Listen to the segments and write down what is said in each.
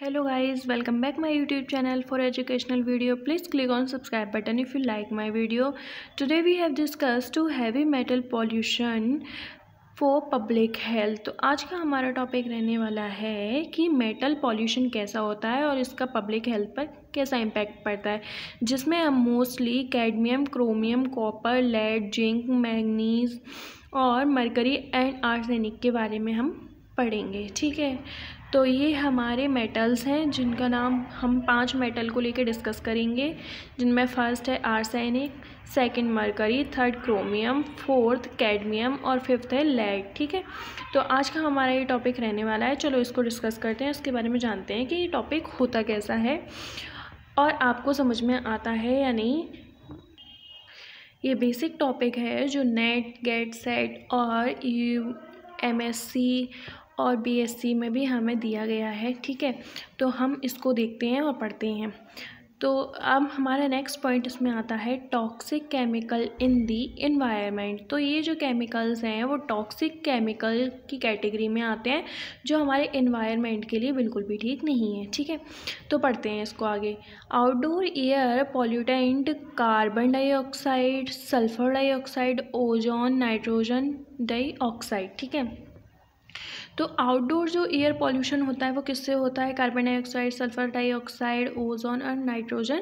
Hello guys, welcome back my YouTube channel for educational video. Please click on subscribe button if you like my video. Today we have discussed to heavy metal pollution for public health. तो आज का हमारा topic रहने वाला है कि metal pollution कैसा होता है और इसका पब्लिक हेल्थ पर कैसा इम्पैक्ट पड़ता है, जिसमें हम mostly cadmium, chromium, copper, lead, zinc, manganese और मरकरी एंड आर्सेनिक के बारे में हम पढ़ेंगे। ठीक है, तो ये हमारे मेटल्स हैं जिनका नाम हम 5 मेटल को लेकर डिस्कस करेंगे, जिनमें फर्स्ट है arsenic, second mercury, third chromium, fourth cadmium और फिफ्थ है लेड। ठीक है, तो आज का हमारा ये टॉपिक रहने वाला है। चलो इसको डिस्कस करते हैं, उसके बारे में जानते हैं कि ये टॉपिक होता कैसा है और आपको समझ में आता है या नहीं। ये बेसिक टॉपिक है जो नेट, गेट, सेट और MSc और BSc में भी हमें दिया गया है। ठीक है, तो हम इसको देखते हैं और पढ़ते हैं। तो अब हमारा नेक्स्ट पॉइंट इसमें आता है toxic chemical in the environment. तो ये जो केमिकल्स हैं वो टॉक्सिक केमिकल की कैटेगरी में आते हैं जो हमारे इन्वायरमेंट के लिए बिल्कुल भी ठीक नहीं है। ठीक है, तो पढ़ते हैं इसको आगे। Outdoor air pollutant carbon dioxide, sulphur dioxide, ozone, nitrogen dioxide. ठीक है, तो आउटडोर जो एयर पॉल्यूशन होता है वो किससे होता है? Carbon dioxide, sulphur dioxide, ozone और नाइट्रोजन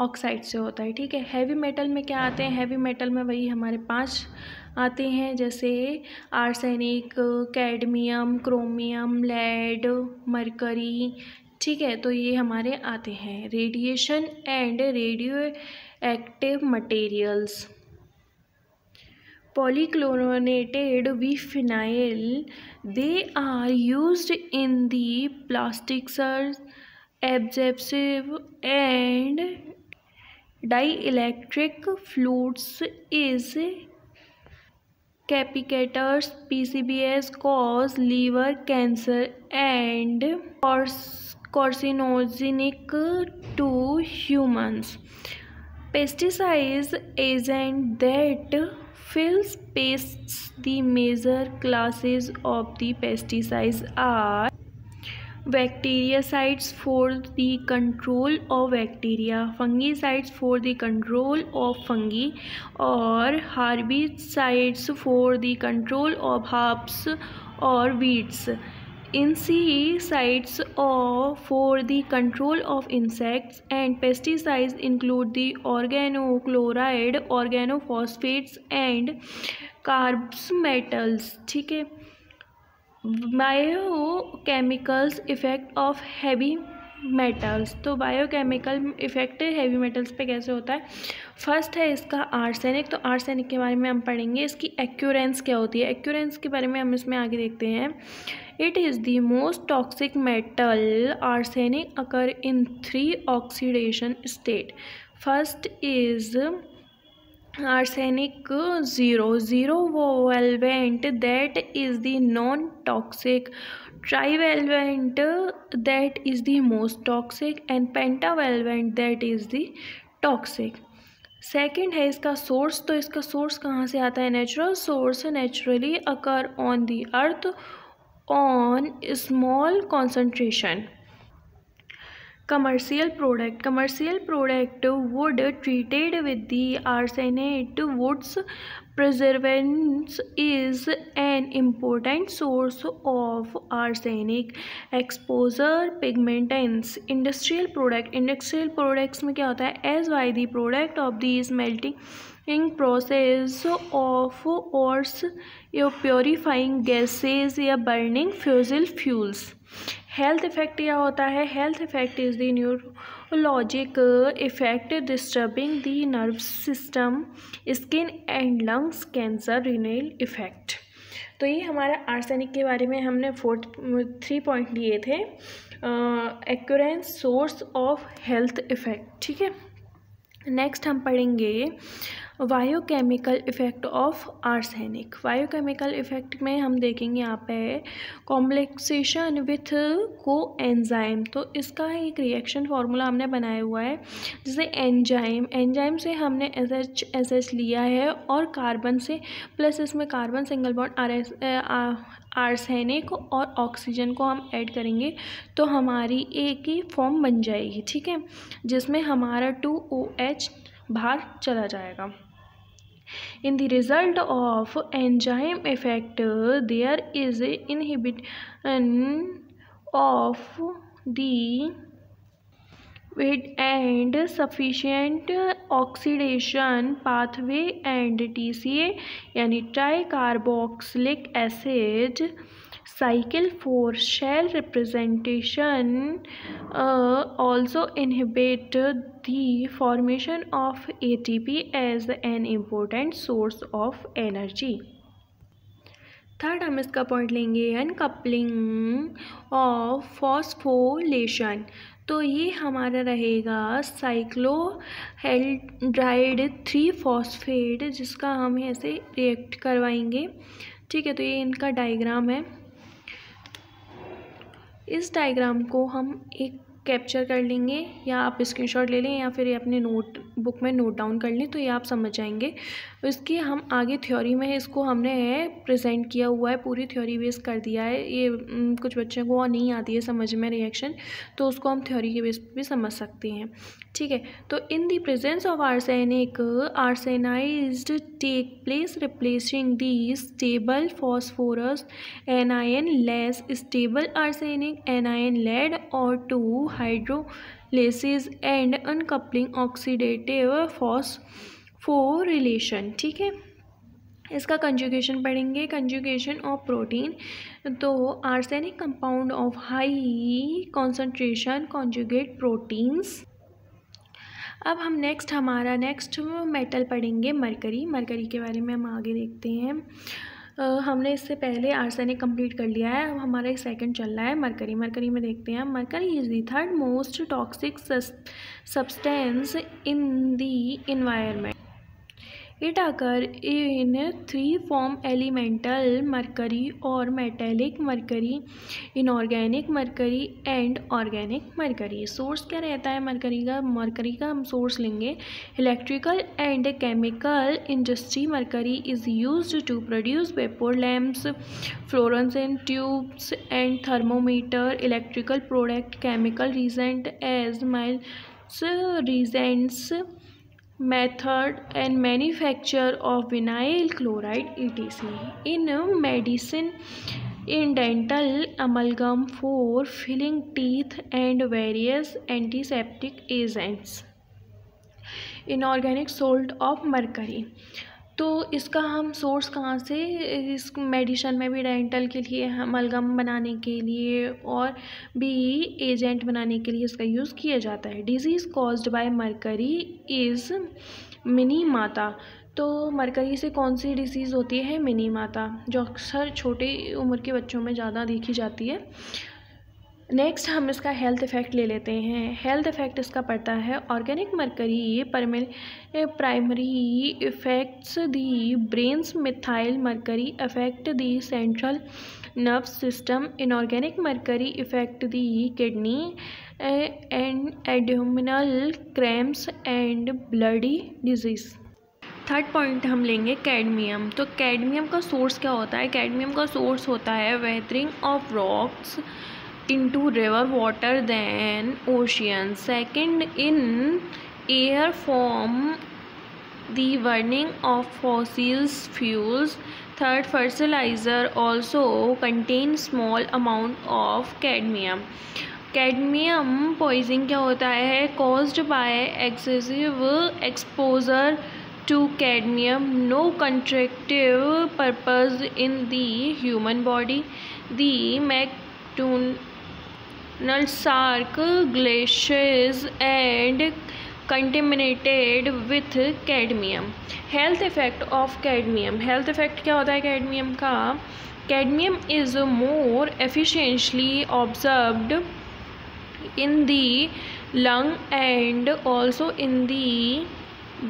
ऑक्साइड से होता है। ठीक है, हैवी मेटल में क्या आते हैं? हैवी मेटल में वही हमारे 5 आते हैं, जैसे arsenic, cadmium, chromium, lead, mercury. ठीक है, तो ये हमारे आते हैं। Radiation and radioactive materials, polychlorinated biphenyl, they are used in the plastics, adhesive and dielectric fluids is capicators, PCBs, cause liver cancer and carcinogenic to humans. Pesticides agent that fills pests. The major classes of the pesticides are bactericides for the control of bacteria, fungicides for the control of fungi, और herbicides for the control of herbs or weeds, insecticides for the control of insects, and pesticides include the organochloride, organophosphates and carbs metals. ठीक है, biochemicals effect of heavy metals. तो biochemical effect heavy metals पे कैसे होता है? First है इसका arsenic. तो आर्सेनिक के बारे में हम पढ़ेंगे, इसकी एक्यूरेंस क्या होती है। एक्यूरेंस के बारे में हम इसमें आगे देखते हैं। It is the most toxic metal. Arsenic occur in 3 oxidation state. First is arsenic 0 valent, that is the non-toxic, trivalent, that is the most toxic, and pentavalent, that is the toxic. Second है इसका source. तो इसका source कहाँ से आता है? Natural source, naturally occur on the earth on small concentration. Commercial product wood treated with the arsenate woods preservatives is an important source of arsenic exposure. Pigmentants, industrial products में क्या होता है? As by the product of the smelting process of ores या purifying gases या burning fossil fuels. Health effect क्या होता है? Health effect is the neurologic effect disturbing the nerve system, skin and lungs, cancer, renal effect. तो ये हमारा arsenic के बारे में हमने 3 पॉइंट लिए थे। एक्यूरेंस, सोर्स ऑफ हेल्थ इफेक्ट। ठीक है, नेक्स्ट हम पढ़ेंगे biochemical effect of arsenic. Biochemical effect में हम देखेंगे यहाँ पे कॉम्प्लेक्सेशन विथ कोएंजाइम। तो इसका एक रिएक्शन फार्मूला हमने बनाया हुआ है, जैसे एंजाइम से हमने एच लिया है और कार्बन से प्लस इसमें कार्बन सिंगल बॉन्ड आर्सेनिक और ऑक्सीजन को हम ऐड करेंगे तो हमारी एक ही फॉर्म बन जाएगी, ठीक है, जिसमें हमारा 2OH बाहर चला जाएगा। In the result of enzyme effect, there is inhibition of the weight and sufficient oxidation pathway and TCA यानी tricarboxylic acid cycle 4 shell representation also inhibit the formation of ATP as an important source of energy। Third हम इसका point लेंगे uncoupling of फॉस्फोलेशन। तो ये हमारा रहेगा साइक्लोहेल्ड्राइड 3-फॉस्फेट, जिसका हम ऐसे रिएक्ट करवाएंगे, ठीक है। तो ये इनका डायग्राम है। इस डायग्राम को हम एक कैप्चर कर लेंगे या आप स्क्रीनशॉट ले लें या फिर ये अपने नोट बुक में नोट डाउन कर लें, तो ये आप समझ जाएंगे। इसकी हम आगे थ्योरी में इसको हमने प्रेजेंट किया हुआ है, पूरी थ्योरी बेस कर दिया है। ये कुछ बच्चों को नहीं आती है समझ में रिएक्शन, तो उसको हम थ्योरी के बेस पर भी समझ सकते हैं, ठीक है। तो in the presence of arsenic arsenised take place replacing the stable phosphorus anion less stable arsenic anion led और 2 hydrolysis and uncoupling oxidative phosphorylation, ठीक है। इसका कंजुगेशन पढ़ेंगे, कंजुगेशन ऑफ प्रोटीन। तो arsenic compound of high concentration conjugate proteins. अब हम next metal पढ़ेंगे mercury. Mercury के बारे में हम आगे देखते हैं। हमने इससे पहले आर्सेनिक कंप्लीट कर लिया है, अब हमारा एक सेकंड चल रहा है मरकरी। मरकरी में देखते हैं, mercury is the third most toxic substance in the environment. It occurs in 3 form: elemental mercury or metallic mercury, inorganic mercury and organic mercury। Source क्या रहता है मरकरी का हम सोर्स लेंगे electrical and chemical industry. Mercury is used to produce vapour lamps, fluorescent tubes and thermometer, electrical product, chemical reagent as miles reagents method and manufacture of vinyl chloride etc. In medicine, in dental, amalgam for filling teeth and various antiseptic agents। inorganic salt of mercury। तो इसका हम source कहाँ से, इस medicine में भी dental के लिए अमलगम बनाने के लिए और भी एजेंट बनाने के लिए इसका यूज़ किया जाता है। Disease caused by mercury is Minimata. तो मरकरी से कौन सी डिसीज़ होती है, मिनीमाता, जो अक्सर छोटी उम्र के बच्चों में ज़्यादा देखी जाती है। नेक्स्ट हम इसका हेल्थ इफ़ेक्ट ले लेते हैं। हेल्थ इफ़ेक्ट इसका पड़ता है organic mercury primary effects the brains, methyl mercury affect the central nervous system, inorganic mercury effect the kidney and abdominal cramps and bloody disease. Third point हम लेंगे कैडमियम। तो cadmium का सोर्स क्या होता है, कैडमियम का सोर्स होता है weathering of rocks into river water than ocean। Second, in air from the burning of fossil fuels। Third, fertilizer also contain small amount of cadmium। Cadmium poisoning क्या होता है, caused by excessive exposure to cadmium, no constructive purpose in the human body। The Nalsark glaciers and contaminated with cadmium। Health effect of cadmium. Health effect क्या होता है cadmium का, cadmium is more efficiently observed in the lung and also in the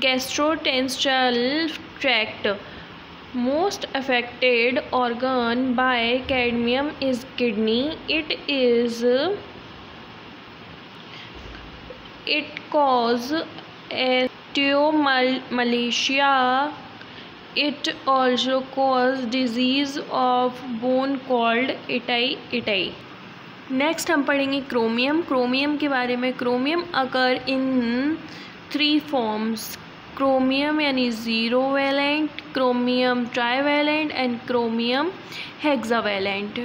gastrointestinal tract. Most affected organ by cadmium is kidney. It causes osteomalacia. It also causes disease of bone called itai. Next हम पढ़ेंगे chromium. Chromium के बारे में. Chromium occur in 3 forms. Chromium यानी zero valent, chromium trivalent and chromium hexavalent.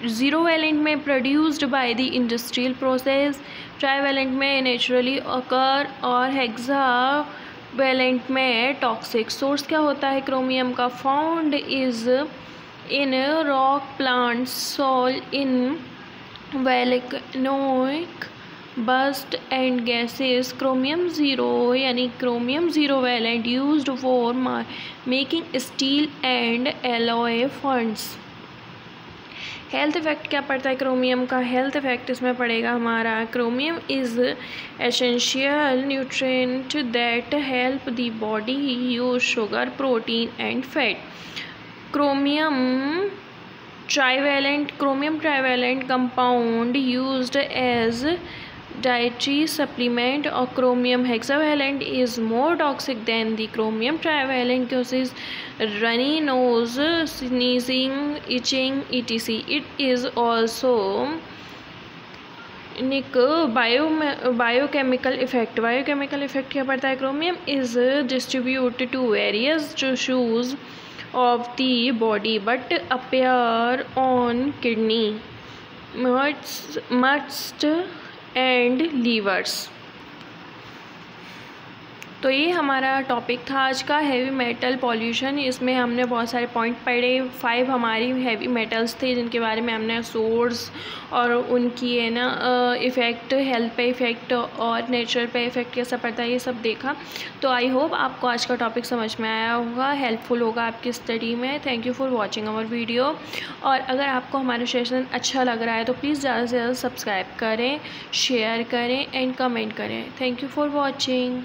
Zero valent में produced by the industrial process, trivalent में naturally occur और hexavalent में टॉक्सिक. सोर्स क्या होता है क्रोमियम का? Found is in rock, plants, soil, in volcanic dust and gases. Chromium zero यानी chromium zero valent used for making steel and alloy funds. Health effect क्या पड़ता है क्रोमियम का? हेल्थ इफेक्ट इसमें पड़ेगा हमारा. Chromium is essential nutrient that help the body use sugar, protein and fat. Chromium trivalent compound used as dietary supplement, or chromium hexavalent is more toxic than the chromium trivalent, causes runny nose, sneezing, itching, etc. It is also biochemical effect. Biochemical effect क्या पड़ता है? Chromium is distributed to various tissues of the body but appear on kidney, mast and livers. तो ये हमारा topic था आज का, heavy metal pollution. इसमें हमने बहुत सारे पॉइंट पढ़े. 5 हमारी हैवी मेटल्स थे जिनके बारे में हमने सोर्स और उनकी है ना इफ़ेक्ट, हेल्थ पे इफ़ेक्ट और नेचर पे इफ़ेक्ट कैसा पड़ता है, ये सब देखा. तो आई होप आपको आज का टॉपिक समझ में आया होगा, हेल्पफुल होगा आपकी स्टडी में. Thank you for watching our video. और अगर आपको हमारा सेशन अच्छा लग रहा है तो प्लीज़ ज़्यादा से ज़्यादा सब्सक्राइब करें, शेयर करें एंड कमेंट करें. Thank you for watching.